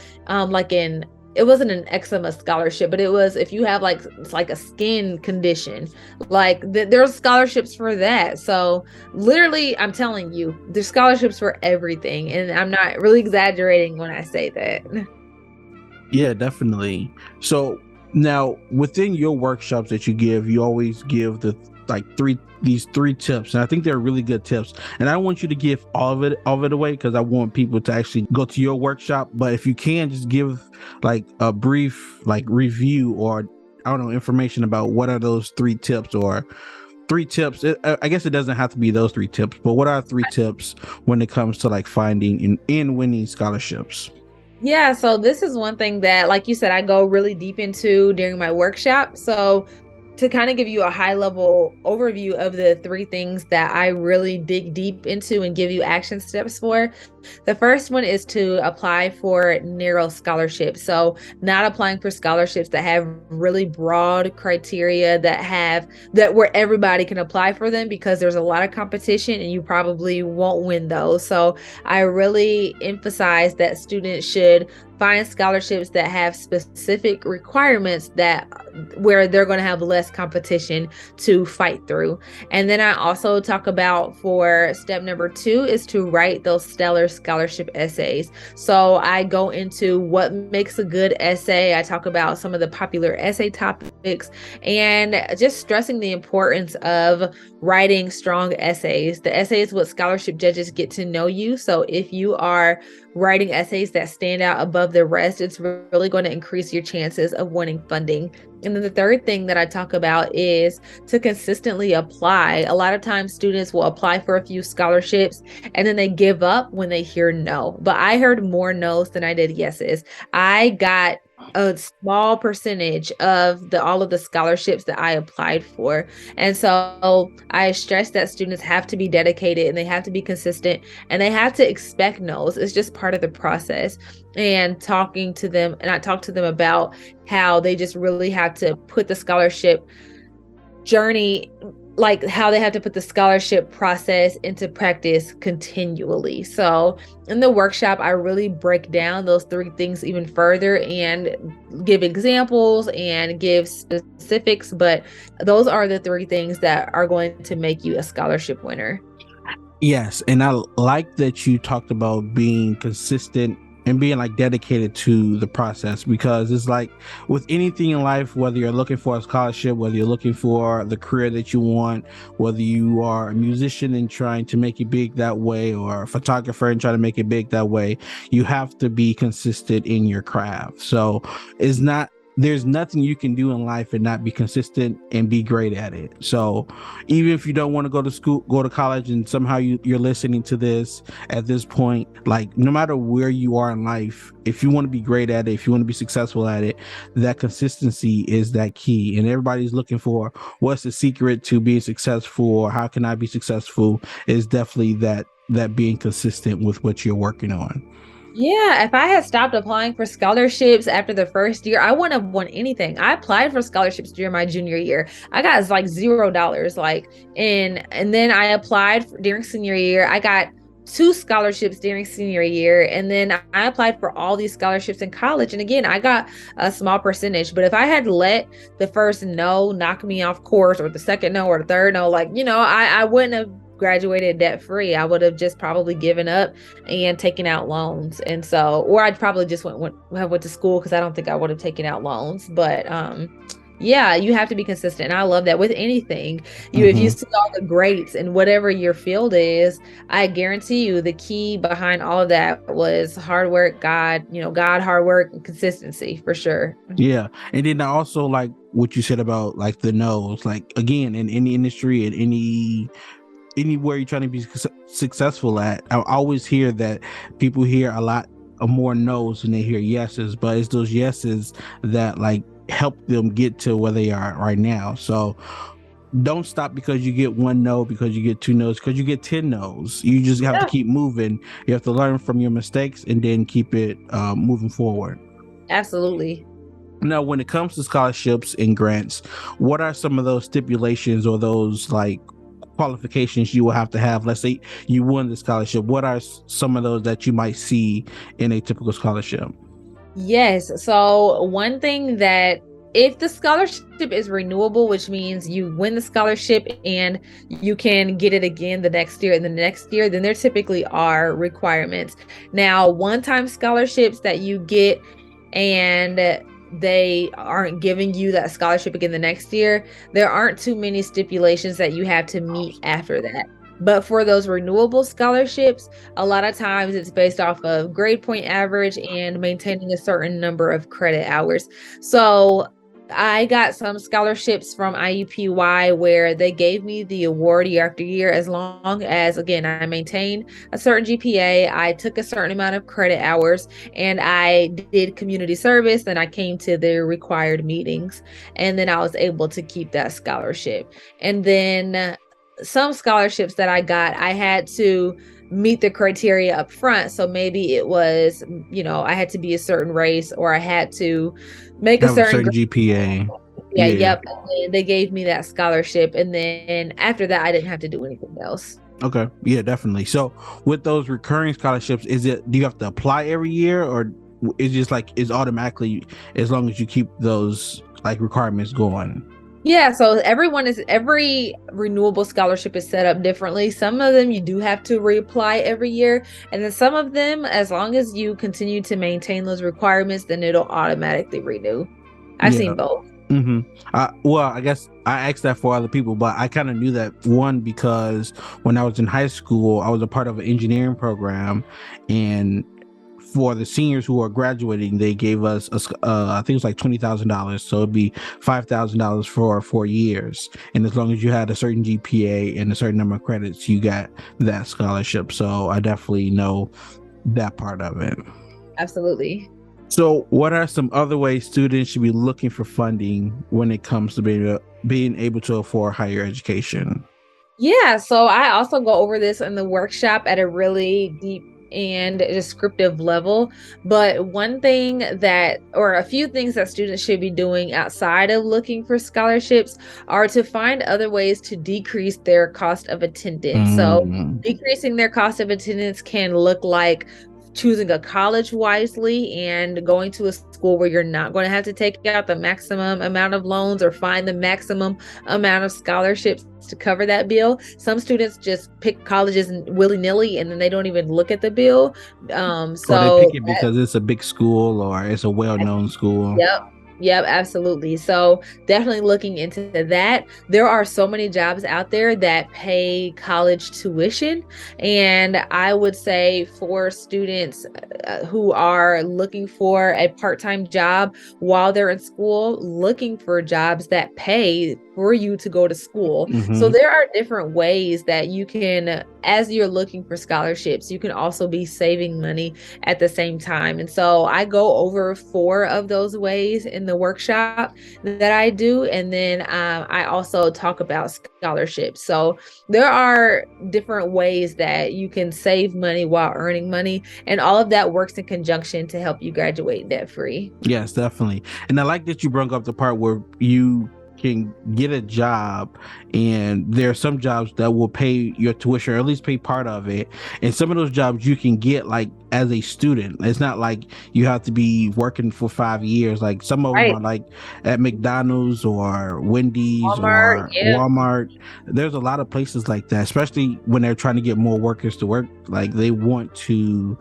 it wasn't an eczema scholarship, but it was if you have it's like a skin condition, there's scholarships for that. So literally, I'm telling you, there's scholarships for everything. And I'm not really exaggerating when I say that. Yeah, definitely. So now within your workshops that you give, you always give these three tips, and I think they're really good tips. And I don't want you to give all of it away because I want people to actually go to your workshop. But if you can, just give like a brief review or I don't know information about what are those three tips or three tips. I guess it doesn't have to be those three tips, but what are three tips when it comes to like finding and winning scholarships? Yeah, so this is one thing that, like you said, I go really deep into during my workshop. So to kind of give you a high level overview of the three things that I really dig deep into and give you action steps for. The first one is to apply for narrow scholarships. So not applying for scholarships that have really broad criteria that where everybody can apply for them, because there's a lot of competition and you probably won't win those. So I really emphasize that students should find scholarships that have specific requirements where they're going to have less competition to fight through. And then I also talk about, for step number 2, is to write those stellar scholarship essays. So I go into what makes a good essay. I talk about some of the popular essay topics and just stressing the importance of writing strong essays. The essay is what scholarship judges get to know you. So if you are writing essays that stand out above the rest, it's really going to increase your chances of winning funding. And then the third thing that I talk about is to consistently apply. A lot of times students will apply for a few scholarships and then they give up when they hear no. But I heard more no's than I did yeses. I got a small percentage of all of the scholarships that I applied for. And so I stress that students have to be dedicated and they have to be consistent and they have to expect no's. It's just part of the process. And talking to them, and I talk to them about how they just really have to put the scholarship journey, like how they have to put the scholarship process into practice continually. So in the workshop, I really break down those three things even further and give examples and give specifics, but those are the three things that are going to make you a scholarship winner. Yes, and I like that you talked about being consistent and being like dedicated to the process, because it's like with anything in life, whether you're looking for a scholarship, whether you're looking for the career that you want, whether you are a musician and trying to make it big that way, or a photographer and trying to make it big that way, you have to be consistent in your craft. So there's nothing you can do in life and not be consistent and be great at it. So even if you don't want to go to school, go to college, and somehow you're listening to this at this point, like no matter where you are in life, if you want to be great at it, if you want to be successful at it, that consistency is that key. And everybody's looking for what's the secret to being successful, or how can I be successful, is definitely that being consistent with what you're working on. Yeah, if I had stopped applying for scholarships after the first year, I wouldn't have won anything. I applied for scholarships during my junior year. I got like $0, and then I applied during senior year. I got 2 scholarships during senior year, and then I applied for all these scholarships in college. And again, I got a small percentage. But if I had let the first no knock me off course, or the second no, or the third no, I wouldn't have graduated debt free. I would have just probably given up and taken out loans. And so, or I'd probably just went to school, because I don't think I would have taken out loans. But yeah, you have to be consistent. And I love that with anything. If you see all the greats in whatever your field is, I guarantee you the key behind all of that was hard work, God, hard work, and consistency, for sure. Yeah. And then I also like what you said about like the no's. Like, again, in any industry, in anywhere you're trying to be successful at, I always hear that people hear a lot of more no's than they hear yeses, but it's those yeses that like help them get to where they are right now. So don't stop because you get one no, because you get two no's, because you get 10 no's. You just have to keep moving. You have to learn from your mistakes and then keep it moving forward. Absolutely. Now, when it comes to scholarships and grants, what are some of those stipulations or those like qualifications you will have to have? Let's say you won the scholarship. What are some of those that you might see in a typical scholarship? Yes. So one thing, that if the scholarship is renewable, which means you win the scholarship and you can get it again the next year and the next year, then there typically are requirements. Now, one-time scholarships that you get and they aren't giving you that scholarship again the next year, there aren't too many stipulations that you have to meet after that. But for those renewable scholarships, a lot of times it's based off of grade point average and maintaining a certain number of credit hours. So I got some scholarships from IUPUI where they gave me the award year after year, as long as, again, I maintained a certain GPA, I took a certain amount of credit hours, and I did community service, and I came to the required meetings, and then I was able to keep that scholarship. And then some scholarships that I got, I had to meet the criteria up front. So maybe it was, I had to be a certain race, or I had to make a certain GPA. Yep. And they gave me that scholarship. And then after that, I didn't have to do anything else. Okay. Yeah, definitely. So with those recurring scholarships, do you have to apply every year, or it's just like it's automatically as long as you keep those like requirements going? Yeah, so every renewable scholarship is set up differently. Some of them you do have to reapply every year, and then some of them, as long as you continue to maintain those requirements, then it'll automatically renew. I've seen both. Well, I guess I asked that for other people, but I kind of knew that, one, because when I was in high school, I was a part of an engineering program, and for the seniors who are graduating, they gave us I think it was like $20,000, so it'd be $5,000 for 4 years, and as long as you had a certain GPA and a certain number of credits, you got that scholarship. So I definitely know that part of it. Absolutely. So what are some other ways students should be looking for funding when it comes to being able to afford higher education? Yeah, so I also go over this in the workshop at a really deep and descriptive level. But one thing or a few things that students should be doing outside of looking for scholarships are to find other ways to decrease their cost of attendance. So decreasing their cost of attendance can look like choosing a college wisely and going to a school where you're not going to have to take out the maximum amount of loans or find the maximum amount of scholarships to cover that bill. Some students just pick colleges willy-nilly and then they don't even look at the bill. So they pick it because it's a big school or it's a well-known school. Yep, absolutely. So definitely looking into that. There are so many jobs out there that pay college tuition. And I would say for students who are looking for a part-time job while they're in school, looking for jobs that pay for you to go to school. So there are different ways that you can, as you're looking for scholarships, you can also be saving money at the same time. And so I go over 4 of those ways in the workshop that I do. And then I also talk about scholarships. So there are different ways that you can save money while earning money. And all of that works in conjunction to help you graduate debt free. Yes, definitely. And I like that you brought up the part where you can get a job, and there are some jobs that will pay your tuition or at least pay part of it, and some of those jobs you can get like as a student. It's not like you have to be working for 5 years. Like some of them Right. are like at McDonald's or Wendy's Walmart, or yeah. Walmart. There's a lot of places like that, especially when they're trying to get more workers to work. Like they want to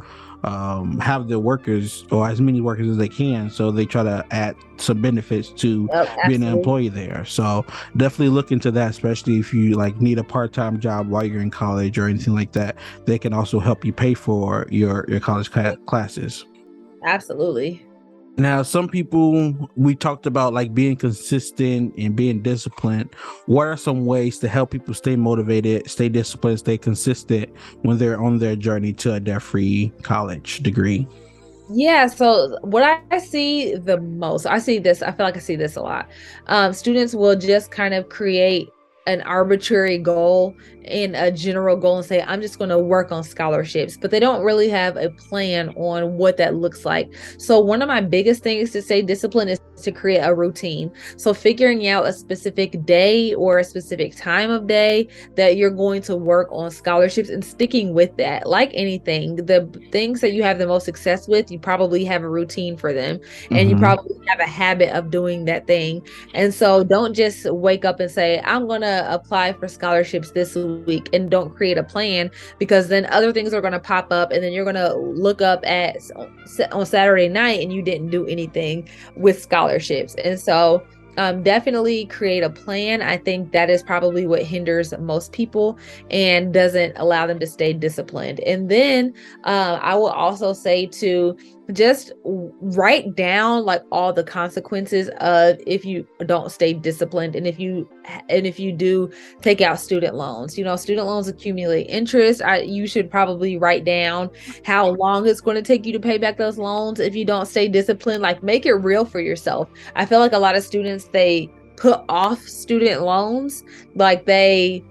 have their workers or as many workers as they can, so they try to add some benefits to Yep, being an absolutely. employee there. So definitely look into that, especially if you like need a part-time job while you're in college or anything like that. They can also help you pay for your college classes. Absolutely. Now, some people, we talked about like being consistent and being disciplined. What are some ways to help people stay motivated, stay disciplined, stay consistent when they're on their journey to a debt-free college degree? Yeah, so what I see the most, I feel like I see this a lot. Students will just kind of create an arbitrary goal and a general goal and say, I'm just going to work on scholarships, but they don't really have a plan on what that looks like. So one of my biggest things to stay disciplined is to create a routine. So figuring out a specific day or a specific time of day that you're going to work on scholarships and sticking with that. Like anything, the things that you have the most success with, you probably have a routine for them, and you probably have a habit of doing that thing. And so don't just wake up and say, I'm going to apply for scholarships this week and don't create a plan, because then other things are going to pop up and then you're going to look up at on Saturday night and you didn't do anything with scholarships. And so definitely create a plan. I think that is probably what hinders most people and doesn't allow them to stay disciplined. And then I will also say to just write down like all the consequences of if you don't stay disciplined, and if you do take out student loans. Student loans accumulate interest. You should probably write down how long it's going to take you to pay back those loans if you don't stay disciplined. Like, make it real for yourself. I feel like a lot of students, they put off student loans. Like they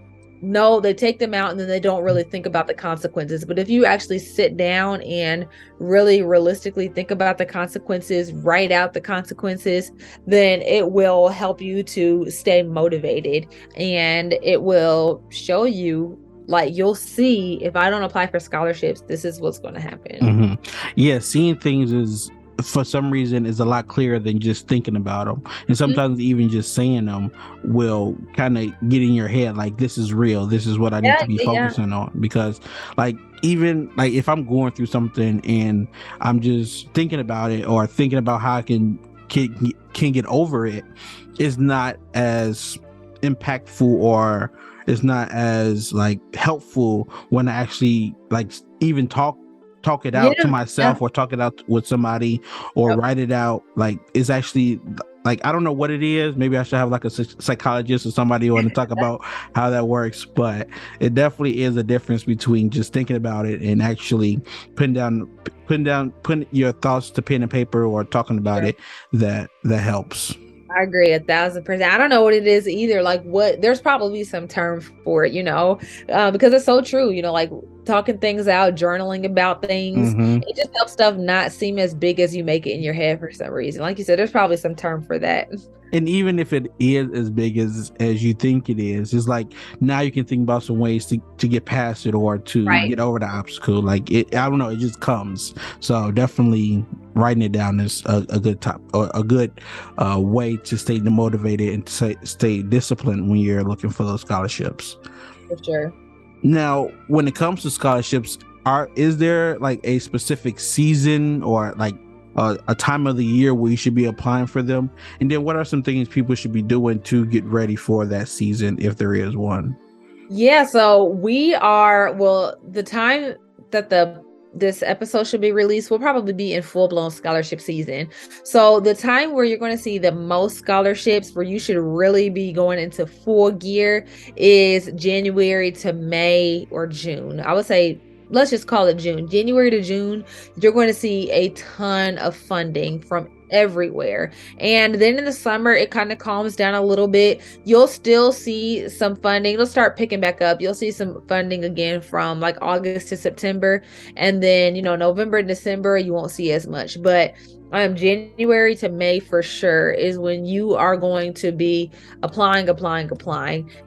take them out and then they don't really think about the consequences. But if you actually sit down and really realistically think about the consequences, write out the consequences, then it will help you to stay motivated, and it will show you, like, you'll see, if I don't apply for scholarships, this is what's going to happen. Yeah, seeing things is, for some reason, is a lot clearer than just thinking about them, and sometimes even just saying them will kind of get in your head, like, this is real, this is what I need to be focusing on. Because like, even like if I'm going through something and I'm just thinking about it or thinking about how I can get over it, is not as impactful or it's not as like helpful when I actually like even talk it out to myself or talk it out with somebody or write it out. Like, it's actually like, I don't know what it is. Maybe I should have like a psychologist or somebody who want to talk about how that works, but it definitely is a difference between just thinking about it and actually putting your thoughts to pen and paper or talking about it. That helps. I agree 1,000%. I don't know what it is either. Like, there's probably some term for it, because it's so true, like talking things out, journaling about things. It just helps stuff not seem as big as you make it in your head for some reason. Like you said, there's probably some term for that. And even if it is as big as you think it is, it's like now you can think about some ways to get past it or to get over the obstacle. Like, I don't know, it just comes. So definitely writing it down is a good way to stay motivated and to stay disciplined when you're looking for those scholarships. For sure. Now, when it comes to scholarships, is there like a specific season or like a time of the year where you should be applying for them? And then what are some things people should be doing to get ready for that season, if there is one? Yeah, so the time that this episode should be released will probably be in full-blown scholarship season. So the time where you're going to see the most scholarships, where you should really be going into full gear, is January to May or June. I would say, let's just call it June. January to June, you're going to see a ton of funding from everywhere. And then in the summer, it kind of calms down a little bit. You'll still see some funding. It'll start picking back up. You'll see some funding again from like August to September. And then, November and December, you won't see as much. But January to May for sure is when you are going to be applying.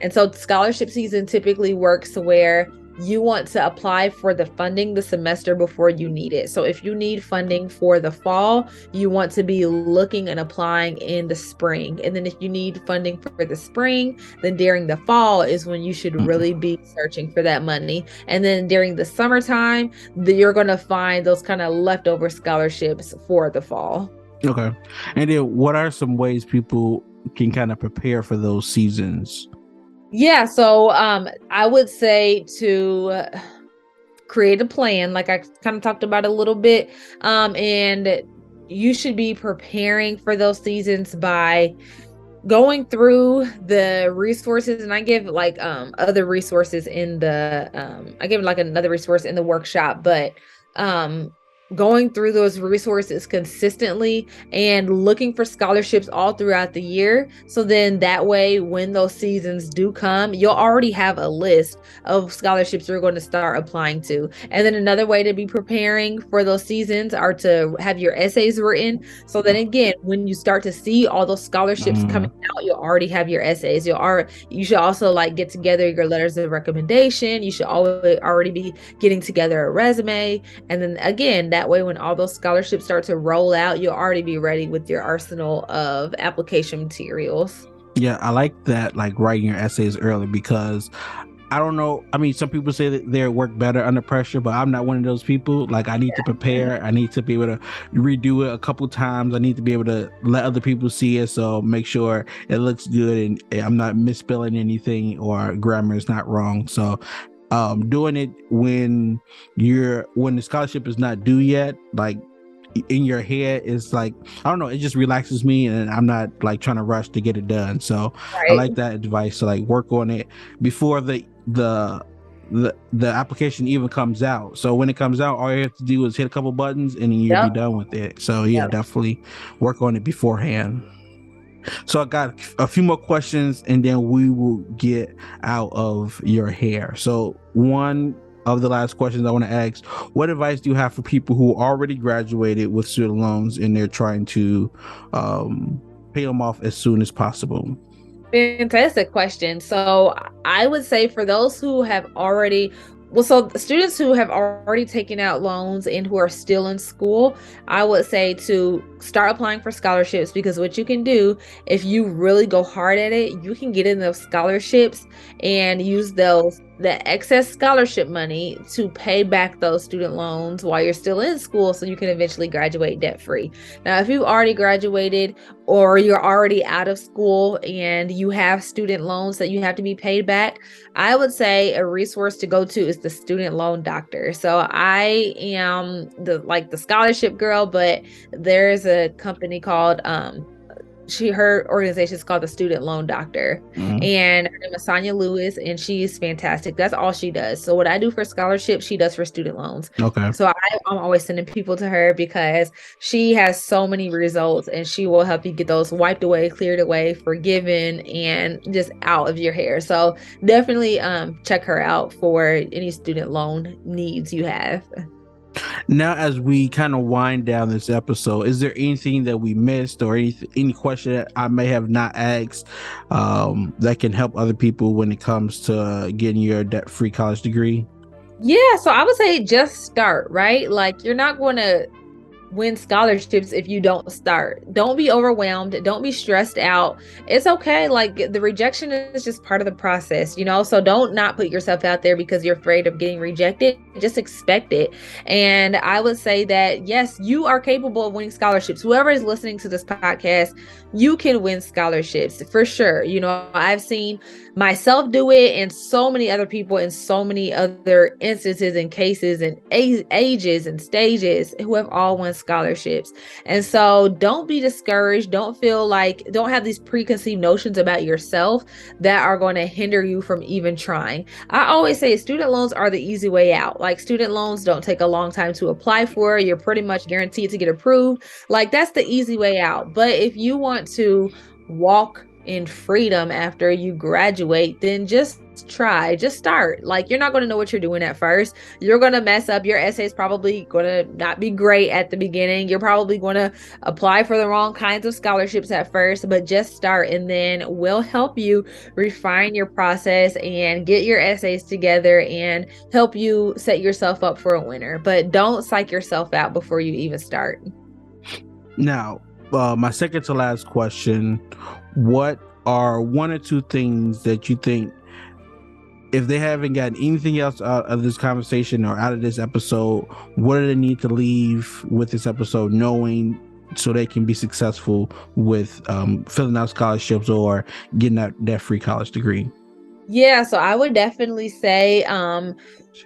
And so scholarship season typically works to where you want to apply for the funding the semester before you need it. So if you need funding for the fall, you want to be looking and applying in the spring. And then if you need funding for the spring, then during the fall is when you should really be searching for that money. And then during the summertime, you're going to find those kind of leftover scholarships for the fall. Okay. And then what are some ways people can kind of prepare for those seasons? Yeah, so I would say to create a plan, like I kind of talked about a little bit, and you should be preparing for those seasons by going through the resources. And I give like other resources in the I give like another resource in the workshop, but going through those resources consistently and looking for scholarships all throughout the year. So then that way, when those seasons do come, you'll already have a list of scholarships you're going to start applying to. And then another way to be preparing for those seasons are to have your essays written. So then again, when you start to see all those scholarships coming out, you'll already have your essays. You should also like get together your letters of recommendation. You should already be getting together a resume. And then again, that way, when all those scholarships start to roll out, you'll already be ready with your arsenal of application materials. Yeah, I like that, like writing your essays early, because I don't know. I mean, some people say that they work better under pressure, but I'm not one of those people. Like, I need to prepare. I need to be able to redo it a couple times. I need to be able to let other people see it. So make sure it looks good and I'm not misspelling anything or grammar is not wrong. So doing it when the scholarship is not due yet, like in your head, is like, I don't know, it just relaxes me and I'm not like trying to rush to get it done. So I like that advice to like work on it before the application even comes out. So when it comes out, all you have to do is hit a couple buttons and then you'll be done with it. So definitely work on it beforehand. So I got a few more questions and then we will get out of your hair. So one of the last questions I want to ask, what advice do you have for people who already graduated with student loans and they're trying to pay them off as soon as possible? Fantastic question. So I would say for those who have already so students who have already taken out loans and who are still in school, I would say to start applying for scholarships, because what you can do, if you really go hard at it, you can get in those scholarships and use the excess scholarship money to pay back those student loans while you're still in school, so you can eventually graduate debt free. Now, if you've already graduated or you're already out of school and you have student loans that you have to be paid back, I would say a resource to go to is the student loan doctor. So I am the scholarship girl, but there's a company called her organization is called the Student Loan Doctor, and her name is Sonia Lewis, and she's fantastic. That's all she does. So what I do for scholarships, she does for student loans. Okay. So I'm always sending people to her because she has so many results, and she will help you get those wiped away, cleared away, forgiven, and just out of your hair. So definitely check her out for any student loan needs you have. Now, as we kind of wind down this episode, is there anything that we missed or any question that I may have not asked that can help other people when it comes to getting your debt-free college degree? Yeah, so I would say just start, right? Like, you're not going to win scholarships if you don't start. Don't be overwhelmed. Don't be stressed out. It's okay. Like, the rejection is just part of the process, so don't not put yourself out there because you're afraid of getting rejected. Just expect it. And I would say that, yes, you are capable of winning scholarships. Whoever is listening to this podcast, you can win scholarships for sure. I've seen myself do it and so many other people in so many other instances and cases and ages and stages who have all won scholarships. And so don't be discouraged. Don't have these preconceived notions about yourself that are going to hinder you from even trying. I always say student loans are the easy way out. Like, student loans don't take a long time to apply for. You're pretty much guaranteed to get approved. Like, that's the easy way out. But if you want to walk in freedom after you graduate, then just try, just start. Like, you're not going to know what you're doing at first. You're going to mess up. Your essay is probably going to not be great at the beginning. You're probably going to apply for the wrong kinds of scholarships at first, but just start, and then we'll help you refine your process and get your essays together and help you set yourself up for a winner. But don't psych yourself out before you even start. Now, my second to last question, what are one or two things that you think, if they haven't gotten anything else out of this conversation or out of this episode, what do they need to leave with this episode knowing so they can be successful with filling out scholarships or getting that free college degree? Yeah, so I would definitely say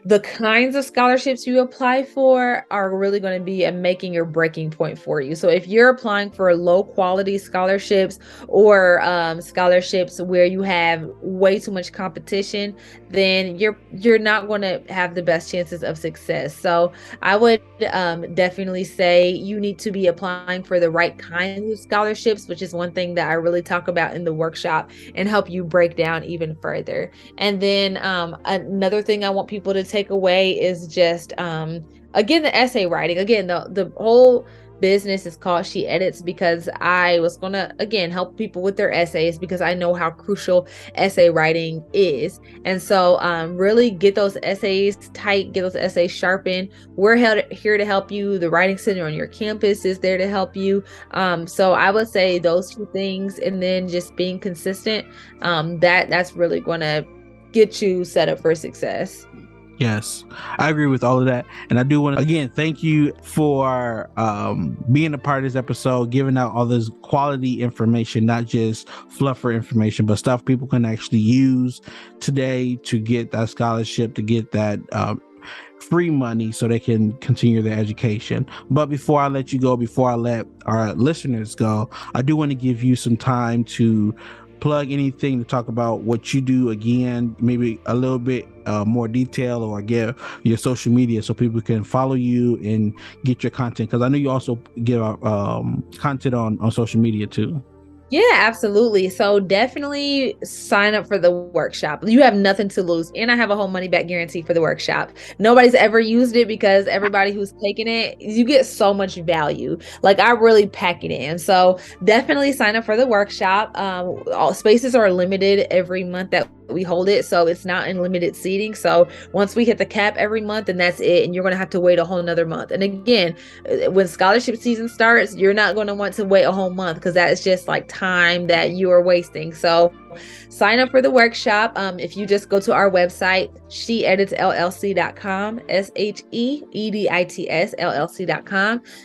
the kinds of scholarships you apply for are really going to be a making or breaking point for you. So if you're applying for low quality scholarships or scholarships where you have way too much competition, then you're not going to have the best chances of success. So I would definitely say you need to be applying for the right kinds of scholarships, which is one thing that I really talk about in the workshop and help you break down even further. And then another thing I want people to take away is just again, the essay writing. Again, the whole business is called She Edits because I was going to, again, help people with their essays because I know how crucial essay writing is. And so really get those essays tight, get those essays sharpened. We're here to help you. The Writing Center on your campus is there to help you. So I would say those two things, and then just being consistent, that's really going to get you set up for success. Yes, I agree with all of that. And I do want to, again, thank you for being a part of this episode, giving out all this quality information, not just fluffer information, but stuff people can actually use today to get that scholarship, to get that free money so they can continue their education. But before I let you go, before I let our listeners go, I do want to give you some time to plug anything, to talk about what you do again, maybe a little bit more detail, or give your social media so people can follow you and get your content, because I know you also give content on social media too. Yeah, absolutely. So definitely sign up for the workshop. You have nothing to lose. And I have a whole money back guarantee for the workshop. Nobody's ever used it because everybody who's taken it, you get so much value. Like, I really pack it in. So definitely sign up for the workshop. All spaces are limited every month that we hold it. So it's not unlimited seating. So once we hit the cap every month, and that's it. And you're going to have to wait a whole nother month. And again, when scholarship season starts, you're not going to want to wait a whole month because that is just like time that you are wasting. So sign up for the workshop. If you just go to our website, sheeditsllc.com, SHEEDITS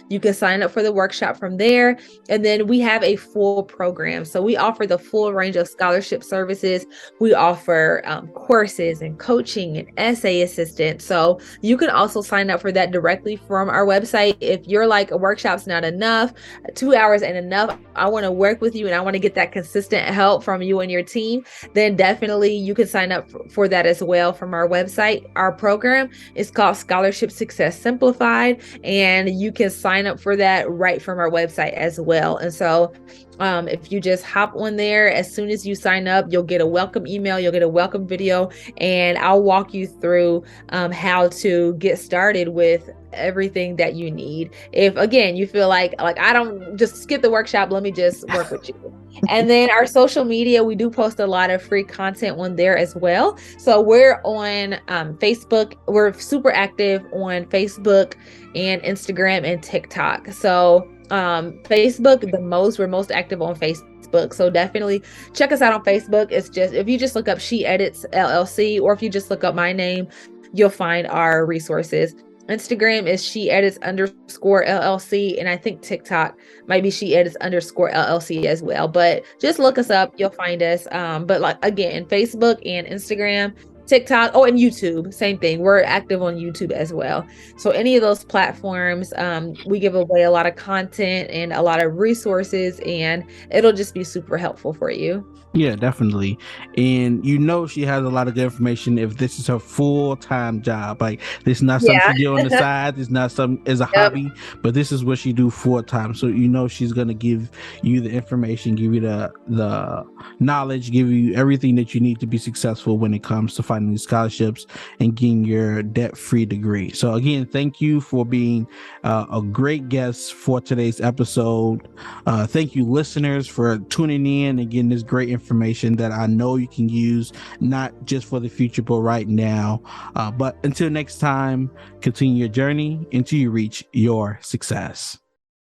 you can sign up for the workshop from there. And then we have a full program. So we offer the full range of scholarship services. We offer courses and coaching and essay assistance. So you can also sign up for that directly from our website. If you're like, a workshop's not enough, 2 hours ain't enough, I want to work with you and I want to get that consistent help from you and your team, then definitely you can sign up for that as well from our website. Our program is called Scholarship Success Simplified, and you can sign up for that right from our website as well. And so if you just hop on there, as soon as you sign up, you'll get a welcome email, you'll get a welcome video, and I'll walk you through how to get started with everything that you need. If again, you feel like I don't, just skip the workshop, let me just work with you. And then our social media, we do post a lot of free content on there as well. So we're on Facebook. We're super active on Facebook and Instagram and TikTok. So Facebook we're most active on Facebook. So definitely check us out on Facebook. It's just, if you just look up She Edits LLC, or if you just look up my name, you'll find our resources. Instagram is She Edits _LLC, and I think TikTok might be She Edits _LLC as well. But just look us up, you'll find us. But like, again, Facebook and Instagram, TikTok, and YouTube, same thing. We're active on YouTube as well. So any of those platforms, we give away a lot of content and a lot of resources, and it'll just be super helpful for you. Yeah, definitely. And she has a lot of good information if this is her full-time job. Like, this is not something Yeah. she do on the side. It's not something as a Yep. hobby, but this is what she do full-time. So she's gonna give you the information, give you the knowledge, give you everything that you need to be successful when it comes to finding these scholarships and getting your debt-free degree. So again, thank you for being a great guest for today's episode. Thank you, listeners, for tuning in and getting this great information that I know you can use, not just for the future, but right now. But until next time, continue your journey until you reach your success.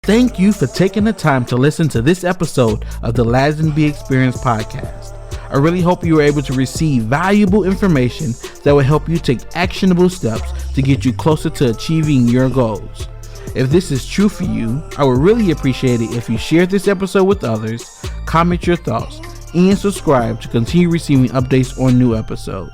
Thank you for taking the time to listen to this episode of the Lazenby Experience podcast. I really hope you were able to receive valuable information that will help you take actionable steps to get you closer to achieving your goals. If this is true for you, I would really appreciate it if you share this episode with others, comment your thoughts, and subscribe to continue receiving updates on new episodes.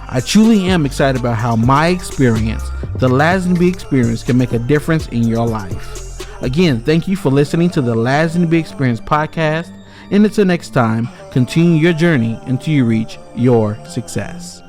I truly am excited about how my experience, the Lazenby Experience, can make a difference in your life. Again, thank you for listening to the Lazenby Experience podcast, and until next time, continue your journey until you reach your success.